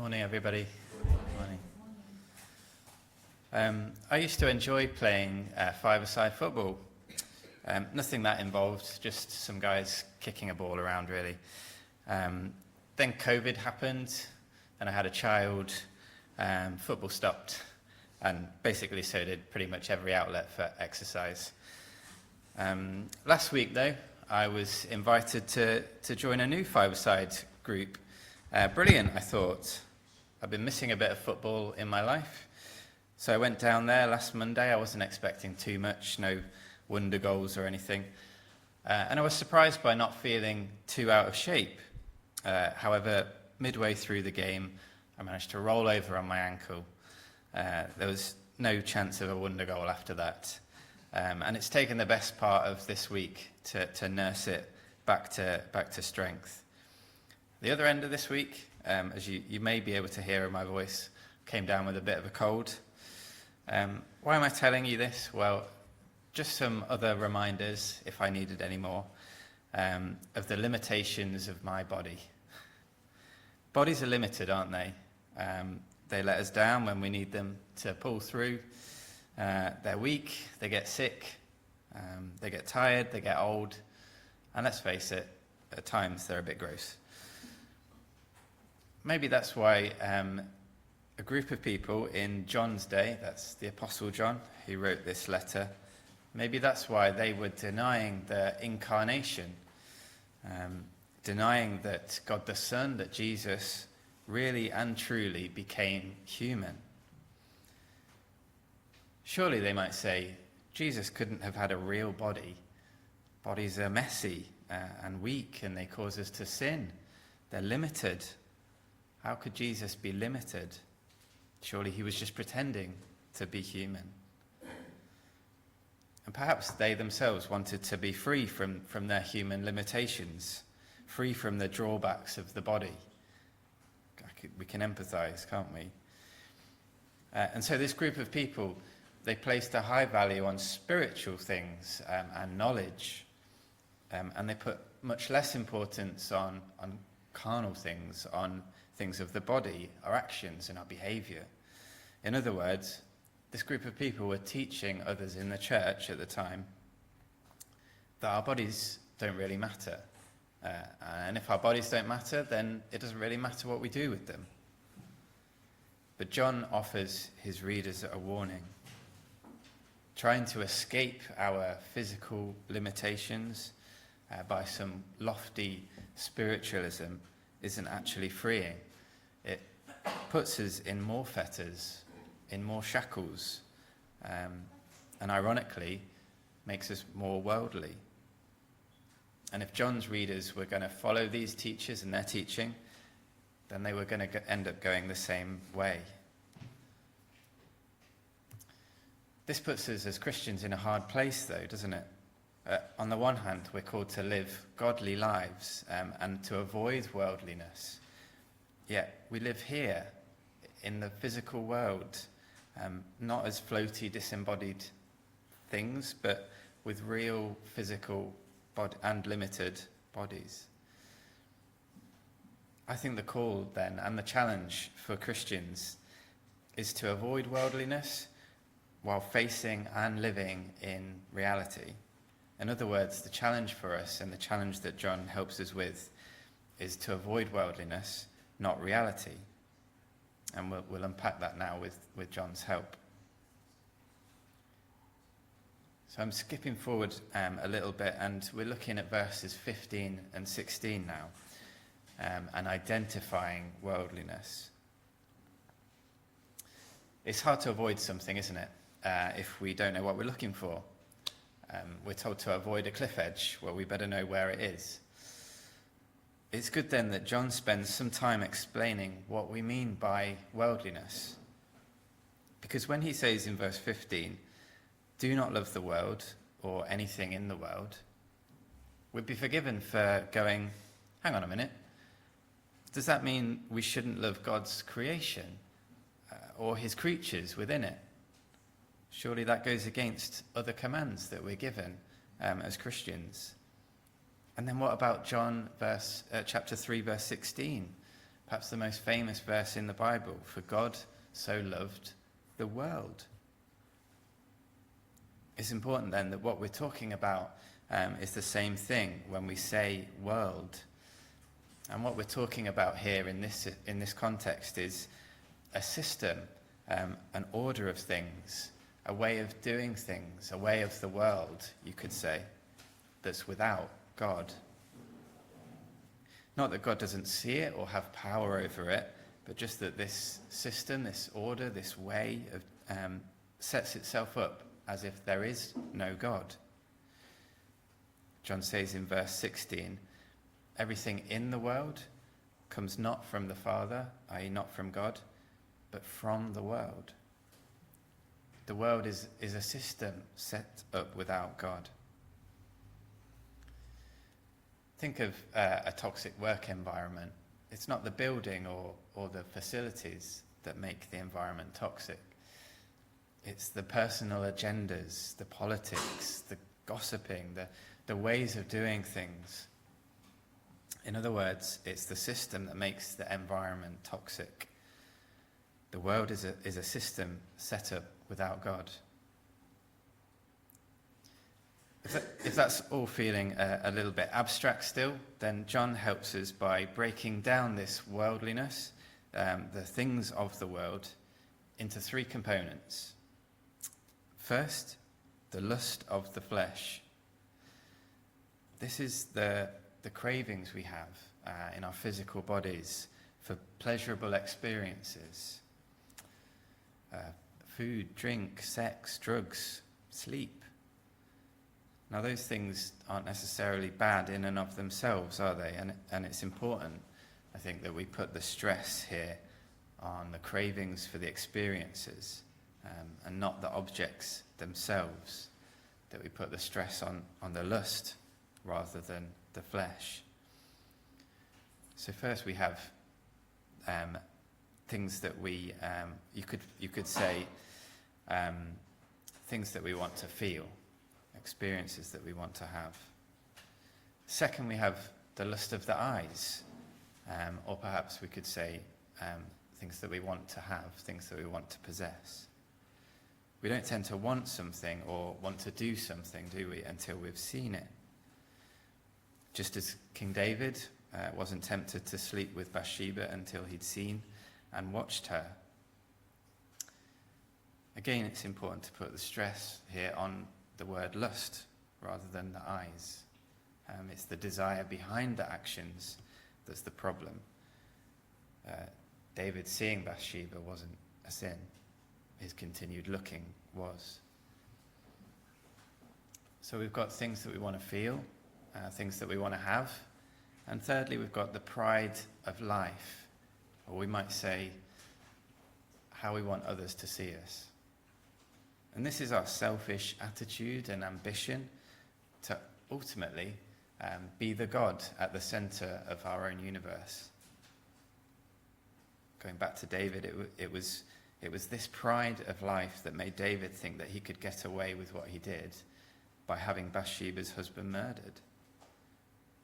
Morning, everybody. Morning. I used to enjoy playing five-a-side football. Nothing that involved, just some guys kicking a ball around, really. Then COVID happened, and I had a child. Football stopped, and basically so did pretty much every outlet for exercise. Last week, though, I was invited to join a new five-a-side group. Brilliant, I thought. I've been missing a bit of football in my life. So I went down there last Monday. I wasn't expecting too much, no wonder goals or anything. And I was surprised by not feeling too out of shape. However, midway through the game, I managed to roll over on my ankle. There was no chance of a wonder goal after that. And it's taken the best part of this week to nurse it back to strength. The other end of this week, as you may be able to hear in my voice, came down with a bit of a cold. Why am I telling you this? Well, just some other reminders, if I needed any more, of the limitations of my body. Bodies are limited, aren't they? They let us down when we need them to pull through. They're weak, they get sick, they get tired, they get old, and let's face it, at times they're a bit gross. Maybe that's why a group of people in John's day, that's the Apostle John who wrote this letter, maybe that's why they were denying the incarnation, denying that God the Son, that Jesus really and truly became human. Surely they might say, Jesus couldn't have had a real body. Bodies are messy and weak, and they cause us to sin. They're limited. How could Jesus be limited? Surely he was just pretending to be human. And perhaps they themselves wanted to be free from their human limitations, free from the drawbacks of the body. We can empathize, can't we? And so this group of people, they placed a high value on spiritual things and knowledge, and they put much less importance on carnal things, on things of the body, our actions and our behavior. In other words, this group of people were teaching others in the church at the time that our bodies don't really matter. And if our bodies don't matter, then it doesn't really matter what we do with them. But John offers his readers a warning. Trying to escape our physical limitations by some lofty spiritualism isn't actually freeing. It puts us in more fetters, in more shackles, and ironically makes us more worldly. And if John's readers were going to follow these teachers and their teaching, then they were going to end up going the same way. This puts us as Christians in a hard place, though, doesn't it? On the one hand, we're called to live godly lives and to avoid worldliness. Yet we live here in the physical world, not as floaty, disembodied things, but with real physical and limited bodies. I think the call then and the challenge for Christians is to avoid worldliness while facing and living in reality. In other words, the challenge for us and the challenge that John helps us with is to avoid worldliness, not reality. And we'll unpack that now with John's help. So I'm skipping forward a little bit, and we're looking at verses 15 and 16 now, and identifying worldliness. It's hard to avoid something, isn't it, if we don't know what we're looking for. We're told to avoid a cliff edge. Well, we better know where it is. It's good then that John spends some time explaining what we mean by worldliness. Because when he says in verse 15, do not love the world or anything in the world, we'd be forgiven for going, hang on a minute, does that mean we shouldn't love God's creation or his creatures within it? Surely that goes against other commands that we're given as Christians. And then what about John chapter 3, verse 16? perhaps the most famous verse in the Bible, for God so loved the world. It's important then that what we're talking about is the same thing when we say world. And what we're talking about here in this context is a system, an order of things, a way of doing things, a way of the world, you could say, that's without God. Not that God doesn't see it or have power over it, but just that this system, this order, this way of sets itself up as if there is no God. John says in verse 16, everything in the world comes not from the Father, i.e. not from God, but from the world. The world is a system set up without God. Think of a toxic work environment. It's not the building or the facilities that make the environment toxic. It's the personal agendas, the politics, the gossiping, the ways of doing things. In other words, it's the system that makes the environment toxic. The world is a system set up without God. If that's all feeling a little bit abstract still, then John helps us by breaking down this worldliness, the things of the world, into three components. First, the lust of the flesh. This is the cravings we have in our physical bodies for pleasurable experiences. Food, drink, sex, drugs, sleep. Now those things aren't necessarily bad in and of themselves, are they? And it's important, I think, that we put the stress here on the cravings for the experiences and not the objects themselves, that we put the stress on the lust rather than the flesh. So first we have things that we, you could say, things that we want to feel, experiences that we want to have. Second, we have the lust of the eyes, or perhaps we could say things that we want to have, things that we want to possess. We don't tend to want something or want to do something, do we, until we've seen it. Just as King David wasn't tempted to sleep with Bathsheba until he'd seen and watched her. Again, it's important to put the stress here on the word lust rather than the eyes. It's the desire behind the actions that's the problem. David seeing Bathsheba wasn't a sin. His continued looking was. So we've got things that we want to feel, things that we want to have. And thirdly, we've got the pride of life, or we might say how we want others to see us. And this is our selfish attitude and ambition to ultimately be the God at the center of our own universe. Going back to David, it was this pride of life that made David think that he could get away with what he did by having Bathsheba's husband murdered.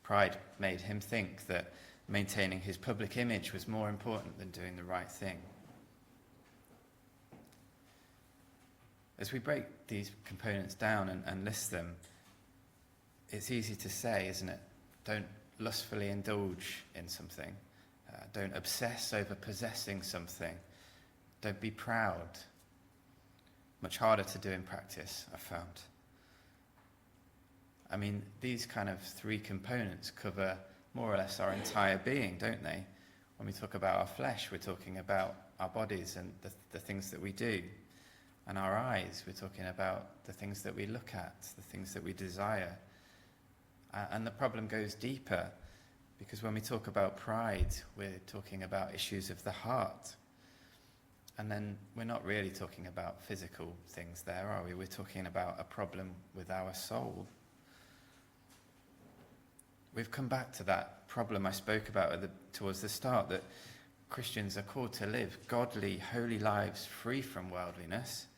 Pride made him think that maintaining his public image was more important than doing the right thing. As we break these components down and list them, it's easy to say, isn't it? Don't lustfully indulge in something. Don't obsess over possessing something. Don't be proud. Much harder to do in practice, I've found. I mean, these kind of three components cover more or less our entire being, don't they? When we talk about our flesh, we're talking about our bodies and the things that we do. And our eyes, we're talking about the things that we look at, the things that we desire. And the problem goes deeper, because when we talk about pride, we're talking about issues of the heart. And then we're not really talking about physical things there, are we? We're talking about a problem with our soul. We've come back to that problem I spoke about towards the start, that Christians are called to live godly, holy lives free from worldliness.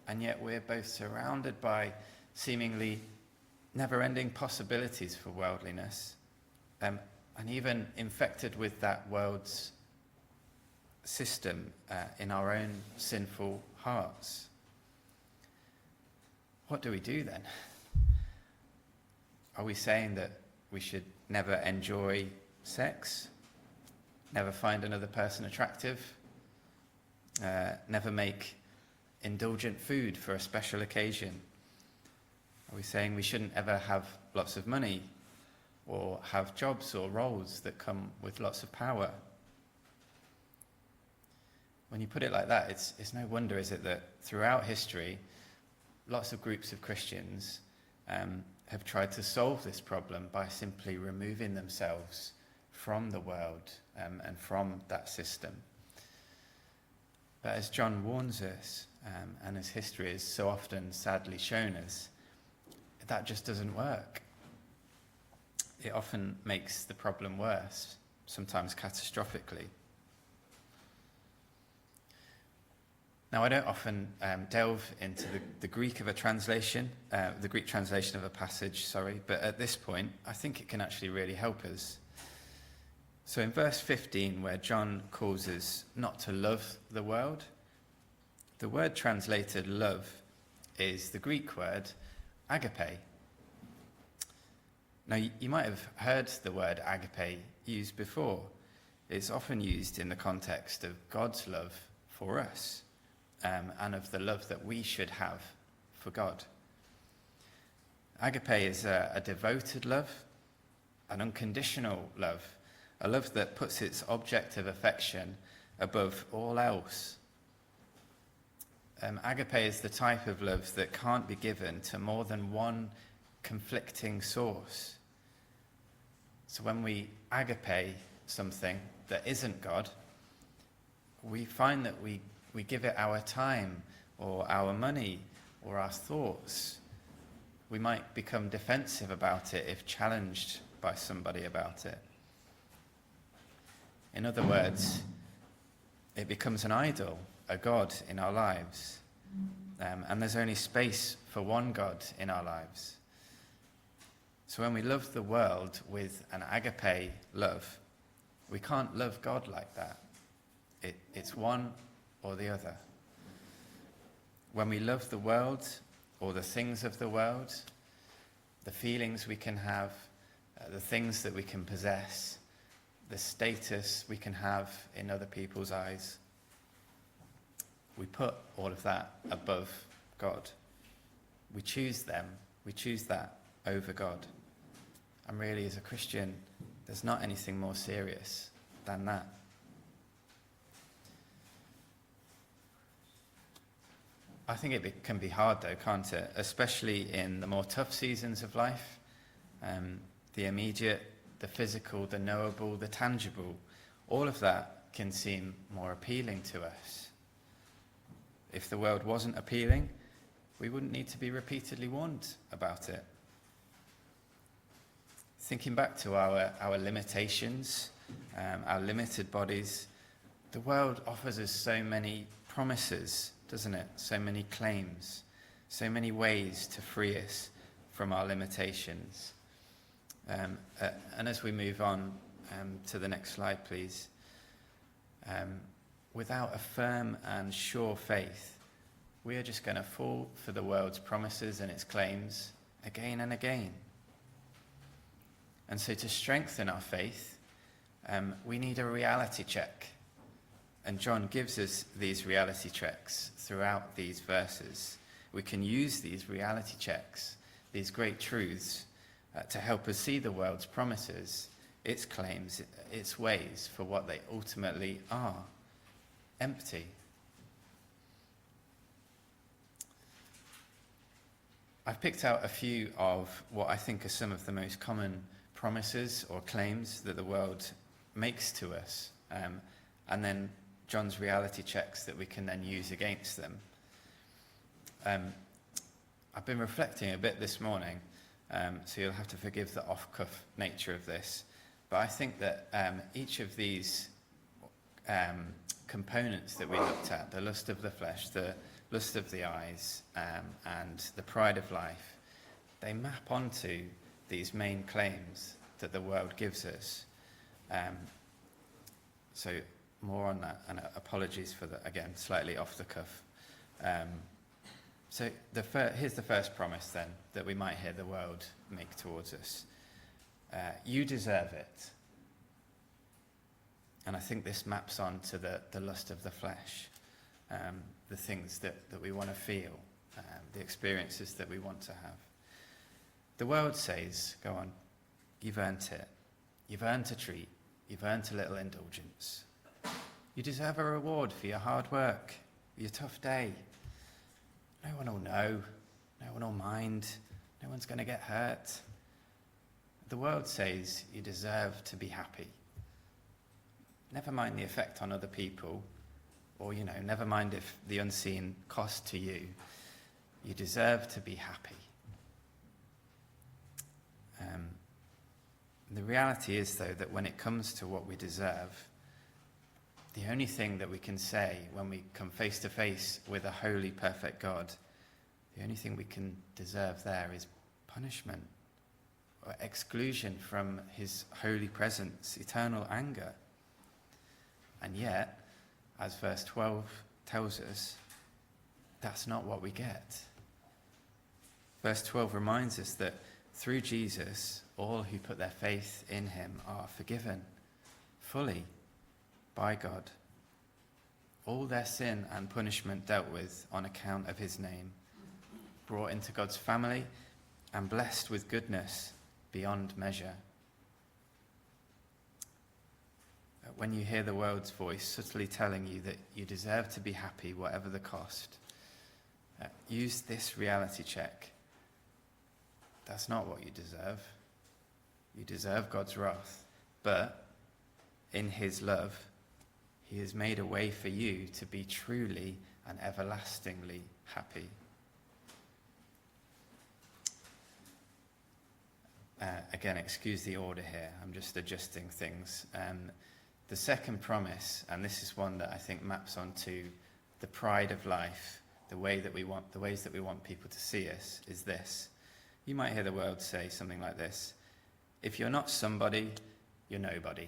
And yet we're both surrounded by seemingly never-ending possibilities for worldliness, and even infected with that world's system in our own sinful hearts. What do we do then? Are we saying that we should never enjoy sex, never find another person attractive, never make indulgent food for a special occasion? Are we saying we shouldn't ever have lots of money or have jobs or roles that come with lots of power? When you put it like that, it's no wonder, is it, that throughout history, lots of groups of Christians have tried to solve this problem by simply removing themselves from the world and from that system. But as John warns us, and as history has so often sadly shown us, that just doesn't work. It often makes the problem worse, sometimes catastrophically. Now, I don't often delve into the Greek of a translation, the Greek translation of a passage, but at this point, I think it can actually really help us. So in verse 15, where John calls us not to love the world, the word translated love is the Greek word agape. Now, you might have heard the word agape used before. It's often used in the context of God's love for us. And of the love that we should have for God. Agape is a devoted love, an unconditional love, a love that puts its object of affection above all else. Agape is the type of love that can't be given to more than one conflicting source. So when we agape something that isn't God, we find that we give it our time or our money or our thoughts. We might become defensive about it if challenged by somebody about it. In other words, it becomes an idol, a god in our lives. And there's only space for one God in our lives. So when we love the world with an agape love, we can't love God like that. It's one or the other. When we love the world or the things of the world, the feelings we can have, the things that we can possess, the status we can have in other people's eyes, we put all of that above God. We choose them. We choose that over God. And really, as a Christian, there's not anything more serious than that. I think it can be hard though, can't it? Especially in the more tough seasons of life. The immediate, the physical, the knowable, the tangible, all of that can seem more appealing to us. If the world wasn't appealing, we wouldn't need to be repeatedly warned about it. Thinking back to our limitations, our limited bodies, the world offers us so many promises, doesn't it? So many claims, so many ways to free us from our limitations. And as we move on to the next slide, please. Without a firm and sure faith, we are just going to fall for the world's promises and its claims again and again. And so to strengthen our faith, we need a reality check. And John gives us these reality checks throughout these verses. We can use these reality checks, these great truths, to help us see the world's promises, its claims, its ways for what they ultimately are: empty. I've picked out a few of what I think are some of the most common promises or claims that the world makes to us, and then John's reality checks that we can then use against them. I've been reflecting a bit this morning, so you'll have to forgive the off-cuff nature of this, but I think that each of these components that we looked at, the lust of the flesh, the lust of the eyes, and the pride of life, they map onto these main claims that the world gives us. So more on that, and apologies for that, again, slightly off the cuff. So here's the first promise then that we might hear the world make towards us. You deserve it. And I think this maps on to the lust of the flesh, the things that we want to feel, the experiences that we want to have. The world says, go on, you've earned it. You've earned a treat. You've earned a little indulgence. You deserve a reward for your hard work, your tough day. No one will know. No one will mind. No one's going to get hurt. The world says you deserve to be happy. Never mind the effect on other people, or, never mind if the unseen cost to you. You deserve to be happy. The reality is, though, that when it comes to what we deserve, the only thing that we can say when we come face to face with a holy, perfect God, the only thing we can deserve there is punishment or exclusion from his holy presence, eternal anger. And yet, as verse 12 tells us, that's not what we get. Verse 12 reminds us that through Jesus, all who put their faith in him are forgiven fully by God. All their sin and punishment dealt with on account of his name, brought into God's family and blessed with goodness beyond measure. When you hear the world's voice subtly telling you that you deserve to be happy whatever the cost, use this reality check. That's not what you deserve. You deserve God's wrath, but in his love, he has made a way for you to be truly and everlastingly happy. Again, excuse the order here. I'm just adjusting things. The second promise, and this is one that I think maps onto the pride of life, the ways that we want people to see us, is this. You might hear the world say something like this: if you're not somebody, you're nobody.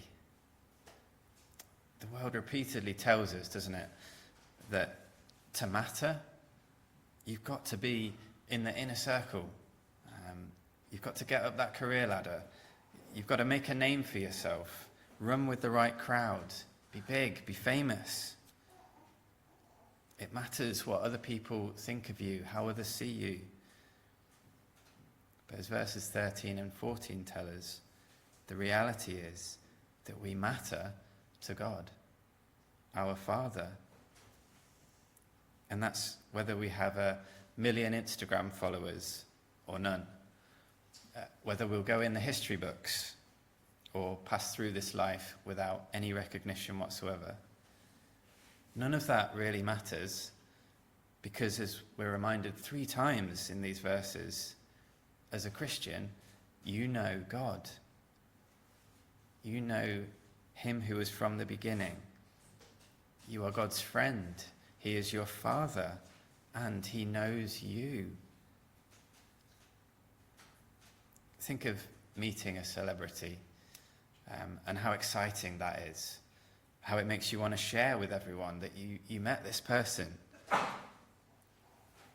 The world repeatedly tells us, doesn't it, that to matter, you've got to be in the inner circle. You've got to get up that career ladder. You've got to make a name for yourself. Run with the right crowd. Be big. Be famous. It matters what other people think of you, how others see you. But as verses 13 and 14 tell us, the reality is that we matter to God, our Father. And that's whether we have 1 million Instagram followers or none. Whether we'll go in the history books or pass through this life without any recognition whatsoever. None of that really matters, because as we're reminded 3 times in these verses, as a Christian, you know God. You know him who was from the beginning. You are God's friend. He is your Father, and he knows you. Think of meeting a celebrity and how exciting that is. How it makes you want to share with everyone that you met this person.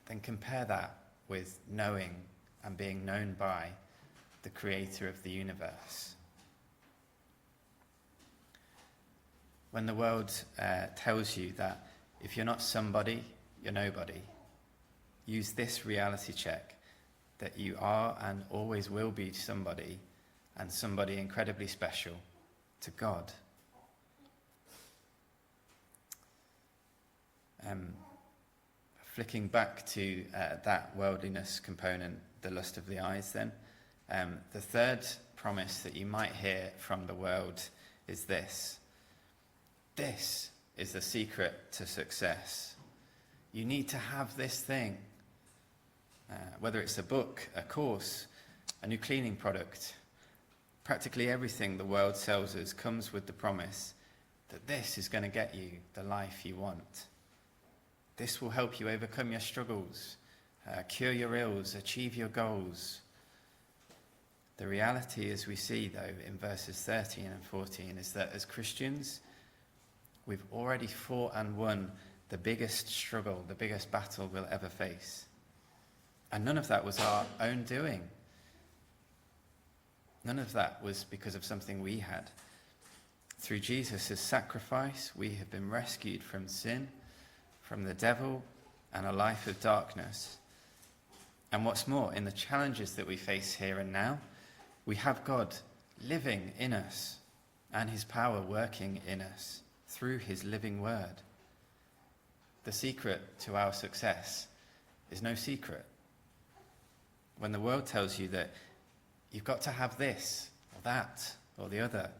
Then compare that with knowing and being known by the creator of the universe. When the world tells you that if you're not somebody, you're nobody, use this reality check, that you are and always will be somebody, and somebody incredibly special to God. Flicking back to that worldliness component, the lust of the eyes then, the third promise that you might hear from the world is this. This is the secret to success. You need to have this thing. Whether it's a book, a course, a new cleaning product, practically everything the world sells us comes with the promise that this is going to get you the life you want. This will help you overcome your struggles, cure your ills, achieve your goals. The reality, as we see, though, in verses 13 and 14, is that as Christians, we've already fought and won the biggest struggle, the biggest battle we'll ever face. And none of that was our own doing. None of that was because of something we had. Through Jesus' sacrifice, we have been rescued from sin, from the devil, and a life of darkness. And what's more, in the challenges that we face here and now, we have God living in us and his power working in us through his living word. The secret to our success is no secret. When the world tells you that you've got to have this or that or the other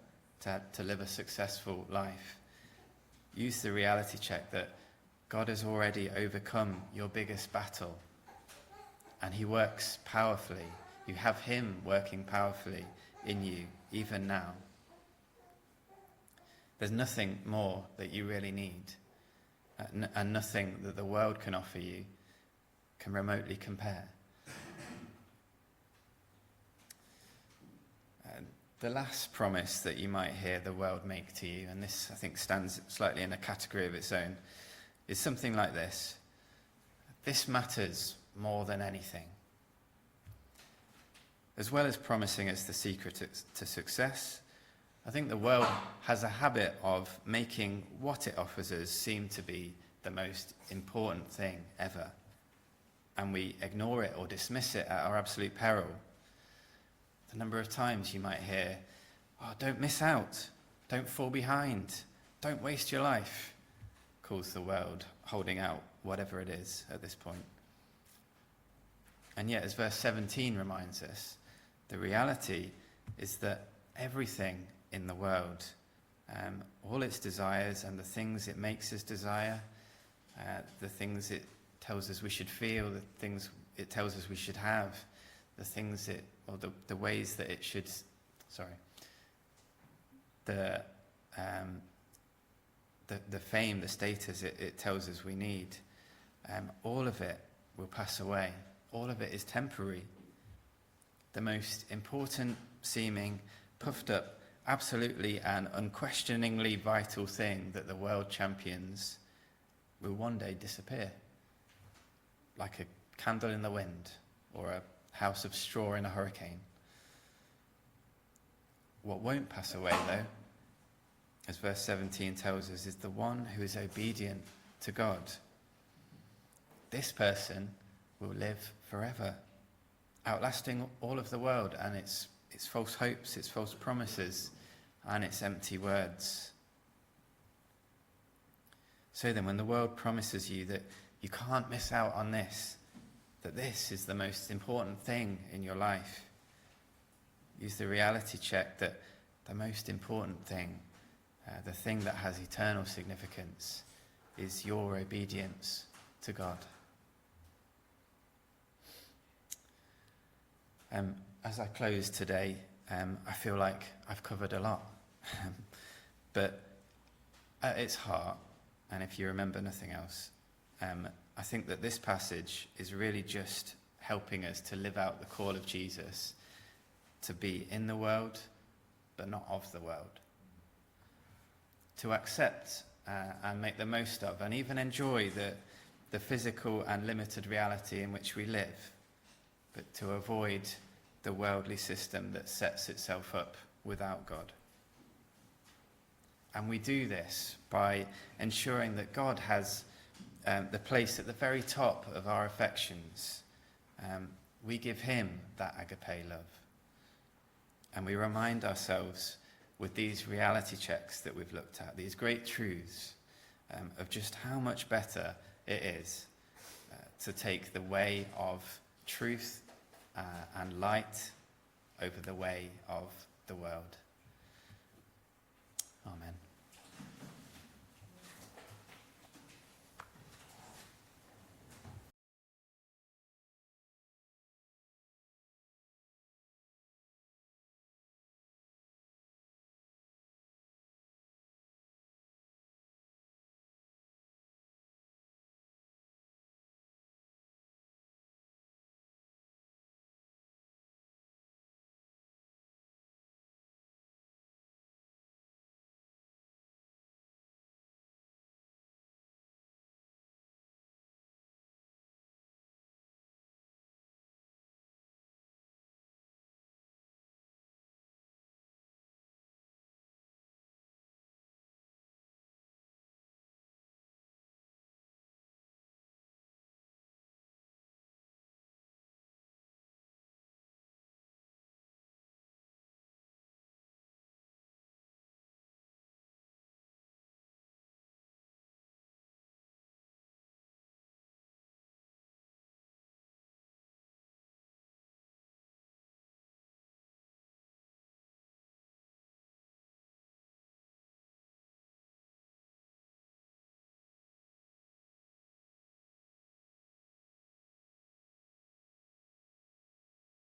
to live a successful life, use the reality check that God has already overcome your biggest battle and he works powerfully. You have him working powerfully in you, even now. There's nothing more that you really need, and nothing that the world can offer you can remotely compare. The last promise that you might hear the world make to you, and this I think stands slightly in a category of its own, is something like this. This matters more than anything. As well as promising us the secret to success, I think the world has a habit of making what it offers us seem to be the most important thing ever. And we ignore it or dismiss it at our absolute peril. The number of times you might hear, "Oh, don't miss out, don't fall behind, don't waste your life," calls the world, holding out whatever it is at this point. And yet, as verse 17 reminds us, the reality is that everything in the world, all its desires and the things it makes us desire, the things it tells us we should feel, the things it tells us we should have, the things or the ways that it should, the fame, the status it tells us we need, all of it will pass away. All of it is temporary. The most important seeming, puffed up, absolutely and unquestioningly vital thing that the world champions will one day disappear, like a candle in the wind or a house of straw in a hurricane. What won't pass away, though, as verse 17 tells us, is the one who is obedient to God. This person will live forever, outlasting all of the world and its false hopes, its false promises, and its empty words. So then, when the world promises you that you can't miss out on this, that this is the most important thing in your life, use the reality check that the most important thing, the thing that has eternal significance, is your obedience to God. As I close today, I feel like I've covered a lot. But at its heart, and if you remember nothing else, I think that this passage is really just helping us to live out the call of Jesus to be in the world, but not of the world. To accept and make the most of and even enjoy the physical and limited reality in which we live, but to avoid the worldly system that sets itself up without God. And we do this by ensuring that God has the place at the very top of our affections. We give him that agape love. And we remind ourselves with these reality checks that we've looked at, these great truths of just how much better it is to take the way of truth and light over the way of the world. Amen.